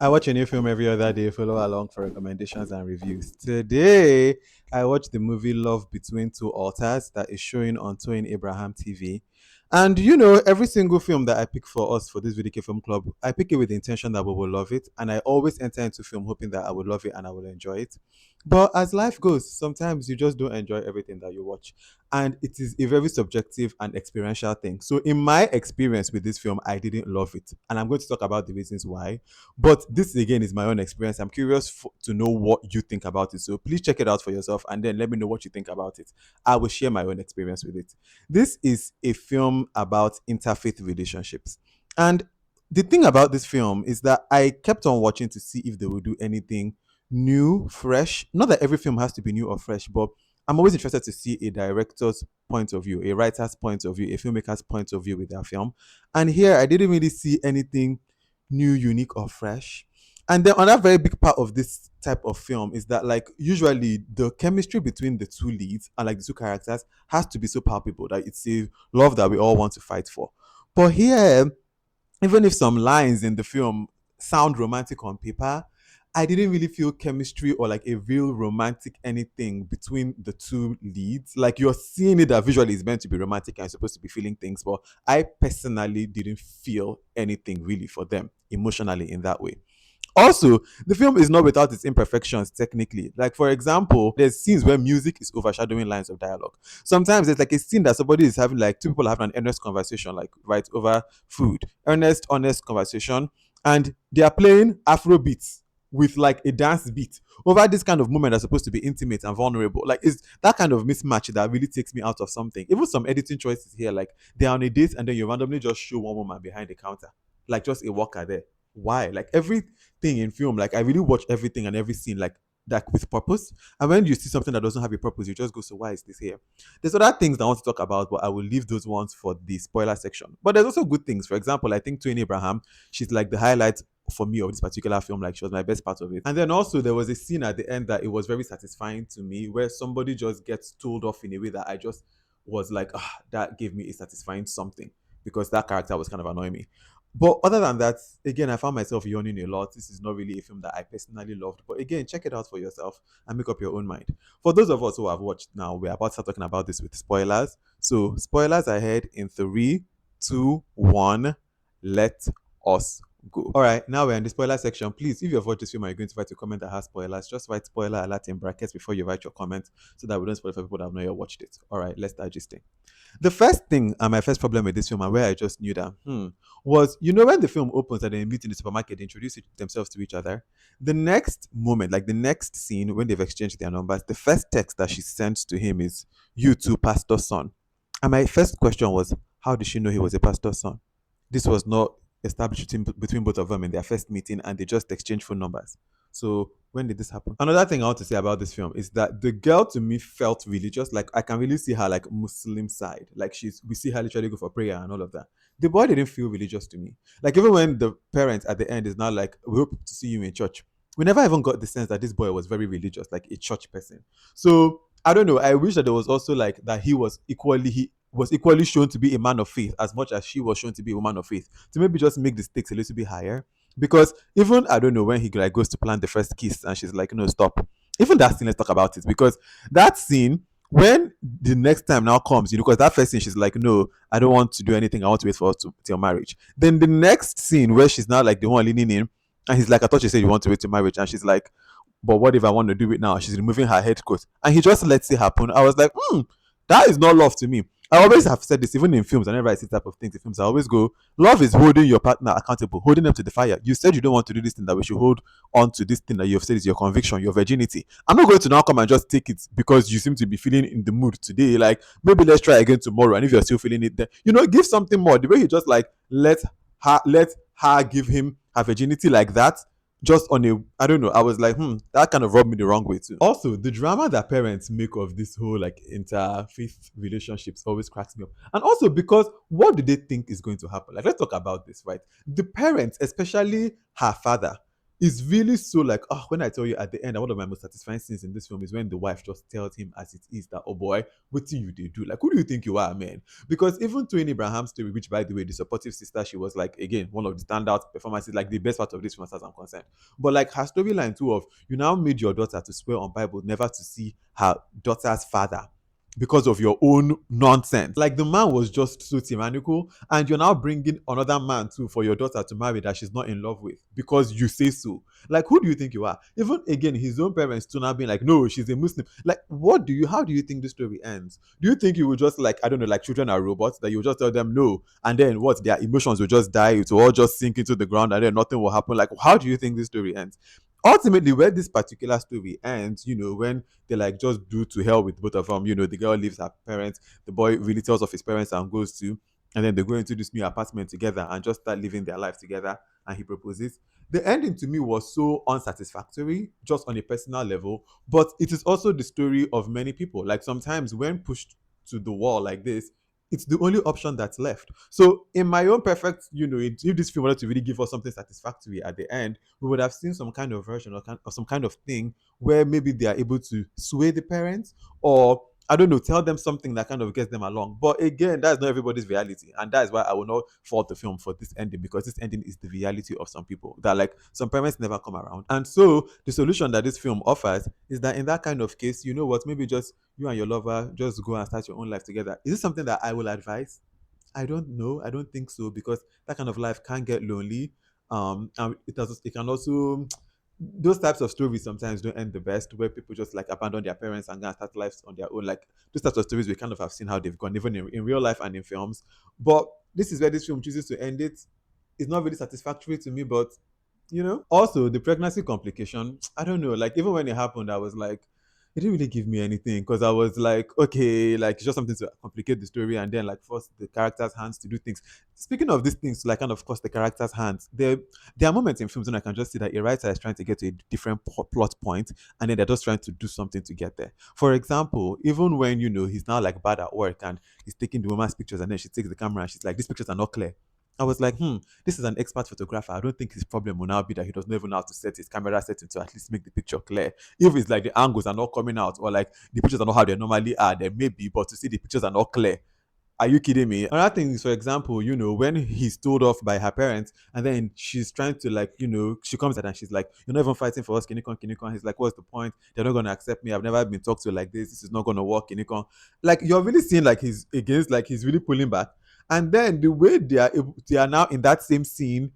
I watch a new film every other day. Follow along for recommendations and reviews. Today, I watched the movie Love Between Two Altars that is showing on Toyin Abraham TV. And every single film that I pick for us for this VDK Film Club, I pick it with the intention that we will love it. And I always enter into film hoping that I will love it and I will enjoy it. But as life goes, sometimes you just don't enjoy everything that you watch. And it is a very subjective and experiential thing. So, in my experience with this film, I didn't love it. And I'm going to talk about the reasons why. But this again is my own experience. I'm curious to know what you think about it. So please check it out for yourself and then let me know what you think about it. I will share my own experience with it. This is a film about interfaith relationships. And the thing about this film is that I kept on watching to see if they would do anything new, fresh. Not that every film has to be new or fresh, but I'm always interested to see a director's point of view, a writer's point of view, a filmmaker's point of view with their film. And here I didn't really see anything new, unique, or fresh. And then another very big part of this type of film is that like usually the chemistry between the two leads and like the two characters has to be so palpable that it's a love that we all want to fight for. But here, even if some lines in the film sound romantic on paper, I didn't really feel chemistry or like a real romantic anything between the two leads. Like you're seeing it that visually is meant to be romantic and you're supposed to be feeling things, but I personally didn't feel anything really for them emotionally in that way. Also, the film is not without its imperfections technically. Like, for example, there's scenes where music is overshadowing lines of dialogue. Sometimes there's like a scene that somebody is having, like, two people are having an earnest conversation, like, right over food. Earnest, honest conversation. And they are playing Afro beats with like a dance beat over this kind of moment that's supposed to be intimate and vulnerable. Like, it's that kind of mismatch that really takes me out of something. Even some editing choices here, like, they're on a date and then you randomly just show one woman behind the counter, like, just a worker there. Why? Like, everything in film, like, I really watch everything and every scene like with purpose. And when you see something that doesn't have a purpose, you just go, so why is this here? There's other things that I want to talk about, but I will leave those ones for the spoiler section. But there's also good things. For example, I think Toyin Abraham, she's like the highlight for me of this particular film. Like, she was my best part of it. And then also there was a scene at the end that it was very satisfying to me, where somebody just gets told off in a way that I just was like, that gave me a satisfying something, because that character was kind of annoying me. But other than that, again, I found myself yawning a lot. This is not really a film that I personally loved. But again, check it out for yourself and make up your own mind. For those of us who have watched now, we're about to start talking about this with spoilers. So, spoilers ahead in three, two, one. Let us go. All right, now we're in the spoiler section. Please, if you've watched this film and you're going to write a comment that has spoilers, just write spoiler alert in brackets before you write your comment so that we don't spoil for people that have not yet watched it. All right, let's start gisting. The first thing and my first problem with this film, and where I just knew that, was, when the film opens and they meet in the supermarket, they introduce themselves to each other. The next moment, like the next scene, when they've exchanged their numbers, the first text that she sends to him is, "You too, pastor's son." And my first question was, how did she know he was a pastor's son? This was not established between both of them in their first meeting, and they just exchanged phone numbers. So when did this happen? Another thing I want to say about this film is that the girl to me felt religious. Like, I can really see her like Muslim side. Like, we see her literally go for prayer and all of that. The boy didn't feel religious to me. Like, even when the parent at the end is now like, "We hope to see you in church," we never even got the sense that this boy was very religious, like a church person. So I don't know. I wish that there was also like that he was equally shown to be a man of faith as much as she was shown to be a woman of faith, to maybe just make the stakes a little bit higher. Because even, I don't know, when he like goes to plant the first kiss and she's like, "No, stop." Even that scene, let's talk about it, because that scene, when the next time now comes, because that first scene she's like, "No, I don't want to do anything. I want to wait for us to till marriage." Then the next scene where she's now like the one leaning in, and he's like, "I thought you said you want to wait till marriage," and she's like, "But what if I want to do it now?" She's removing her head coat, and he just lets it happen. I was like, that is not love to me. I always have said this, even in films. Whenever I see type of things in films, I always go, love is holding your partner accountable, holding them to the fire. You said you don't want to do this thing, that we should hold on to this thing that you have said is your conviction, your virginity. I'm not going to now come and just take it because you seem to be feeling in the mood today. Like, maybe let's try again tomorrow. And if you're still feeling it, then give something more. The way he just like let her give him her virginity like that, just on a, I don't know. I was like, that kind of rubbed me the wrong way too. Also, the drama that parents make of this whole like interfaith relationships always cracks me up. And also because, what do they think is going to happen? Like, let's talk about this, right? The parents, especially her father, It's really so like, oh, when I tell you at the end, one of my most satisfying scenes in this film is when the wife just tells him as it is that, oh boy, what do you do? Like, who do you think you are, man? Because even Toyin Abraham's story, which by the way, the supportive sister, she was like, again, one of the standout performances, like the best part of this film as far as I'm concerned. But like her storyline too of you now made your daughter to swear on Bible never to see her daughter's father because of your own nonsense. Like the man was just so tyrannical, and you're now bringing another man too for your daughter to marry that she's not in love with because you say so. Like, who do you think you are? Even again, his own parents too now being like, no, she's a Muslim. Like, how do you think the story ends? Do you think you will just like, I don't know, like children are robots that you just tell them no, and then what? Their emotions will just die, it will all just sink into the ground, and then nothing will happen. Like, how do you think this story ends? Ultimately, where this particular story ends, when they like just do to hell with both of them, the girl leaves her parents, the boy really tells of his parents and goes to, and then they go into this new apartment together and just start living their life together, and he proposes. The ending to me was so unsatisfactory, just on a personal level, but it is also the story of many people. Like sometimes when pushed to the wall like this, it's the only option that's left. So, in my own perfect, if this film wanted to really give us something satisfactory at the end, we would have seen some kind of version or some kind of thing where maybe they are able to sway the parents, or I don't know, tell them something that kind of gets them along. But again, that's not everybody's reality. And that is why I will not fault the film for this ending, because this ending is the reality of some people. That like some parents never come around. And so the solution that this film offers is that in that kind of case, you know what, maybe just you and your lover just go and start your own life together. Is this something that I will advise? I don't know. I don't think so, because that kind of life can get lonely. And it can also, those types of stories sometimes don't end the best, where people just like abandon their parents and go and start lives on their own. Like those types of stories, we kind of have seen how they've gone, even in real life and in films. But this is where this film chooses to end it. It's not really satisfactory to me, but also the pregnancy complication, I don't know, like even when it happened, I was like, it didn't really give me anything, because I was like, okay, like it's just something to complicate the story and then like force the characters' hands to do things. Speaking of these things, like kind of force the characters' hands, there are moments in films when I can just see that a writer is trying to get to a different plot point, and then they're just trying to do something to get there. For example, even when he's now like bad at work and he's taking the woman's pictures, and then she takes the camera and she's like, these pictures are not clear. I was like, this is an expert photographer. I don't think his problem will now be that he doesn't even know how to set his camera setting to at least make the picture clear. If it's like the angles are not coming out, or like the pictures are not how they normally are, then maybe, but to see the pictures are not clear. Are you kidding me? Another thing is, for example, when he's told off by her parents, and then she's trying to like, she comes out and she's like, you're not even fighting for us, Kinikon, Kinikon. He's like, what's the point? They're not gonna accept me. I've never been talked to like this. This is not gonna work, Kinikon. Like you're really seeing like he's against, like he's really pulling back. And then the way they are now in that same scene,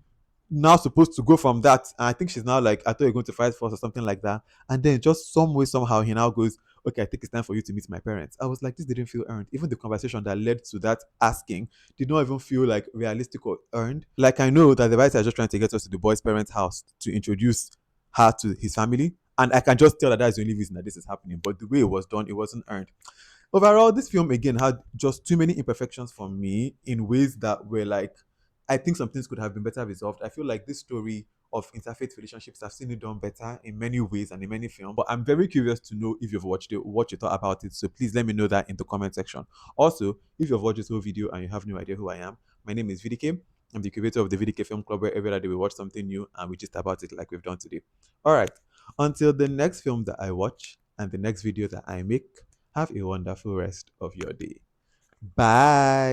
now supposed to go from that. And I think she's now like, I thought you're going to fight for us or something like that. And then just some way, somehow, he now goes, okay, I think it's time for you to meet my parents. I was like, this didn't feel earned. Even the conversation that led to that asking did not even feel like realistic or earned. Like I know that the writer is just trying to get us to the boy's parents' house to introduce her to his family. And I can just tell that that's the only reason that this is happening. But the way it was done, it wasn't earned. Overall, this film again had just too many imperfections for me, in ways that were like, I think some things could have been better resolved. I feel like this story of interfaith relationships, I've seen it done better in many ways and in many films. But I'm very curious to know if you've watched it, what you thought about it. So please let me know that in the comment section. Also, if you've watched this whole video and you have no idea who I am, my name is VDK. I'm the curator of the VDK Film Club, where every other day we watch something new and we just about it like we've done today. All right. Until the next film that I watch and the next video that I make, have a wonderful rest of your day. Bye.